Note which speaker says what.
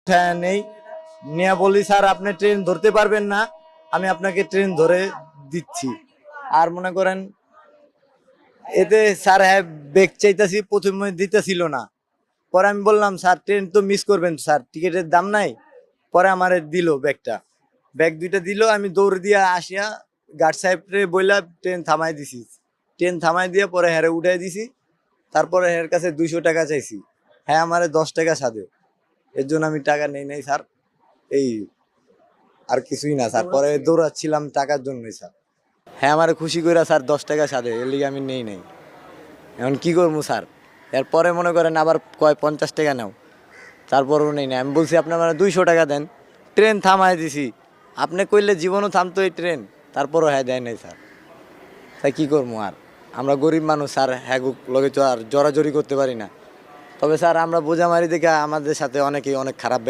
Speaker 1: হ্যাঁ নেই, নিয়ে বলি স্যার আপনি ট্রেন ধরতে পারবেন না, আমি আপনাকে ট্রেন ধরে দিচ্ছি। আর মনে করেন এতে স্যার হ্যাঁ ব্যাগ চাইতাছি, প্রথমে দিতেছিল না। পরে আমি বললাম স্যার ট্রেন তো মিস করবেন স্যার, টিকিটের দাম নাই। পরে আমার দিল ব্যাগটা, ব্যাগ দুইটা দিল, আমি দৌড় দিয়া আসিয়া গার্ড সাহেবরে বইলা ট্রেন থামাই দিছি। ট্রেন থামাই দিয়ে পরে হ্যারে উঠাই দিছি। তারপরে এর কাছে 200 টাকা চাইছি, হ্যাঁ আমারে 10 টাকা সাধে। এর জন্য আমি টাকা নেই নাই স্যার, এই আর কিছুই না স্যার। পরে দৌড়াচ্ছিলাম টাকার জন্যই স্যার। হ্যাঁ আমার খুশি কইরা স্যার 10 টাকা সাধে, এর লিগে আমি নেই নাই। এখন কি করবো স্যার? এরপরে মনে করেন আবার কয় 50 টাকা নাও, তারপরও নেই না। আমি বলছি আপনার মানে 200 টাকা দেন, ট্রেন থামাই দিছি। আপনি কইলে জীবনও থামতো এই ট্রেন, তারপরও হ্যাঁ দেয় নাই স্যার। তাই কি করবো আর, আমরা গরিব মানুষ স্যার, হ্যাঁ লগে তো আর জোরাজোরি করতে পারি না। তবে স্যার আমরা বোঝামারি দেখে আমাদের সাথে অনেকেই অনেক খারাপ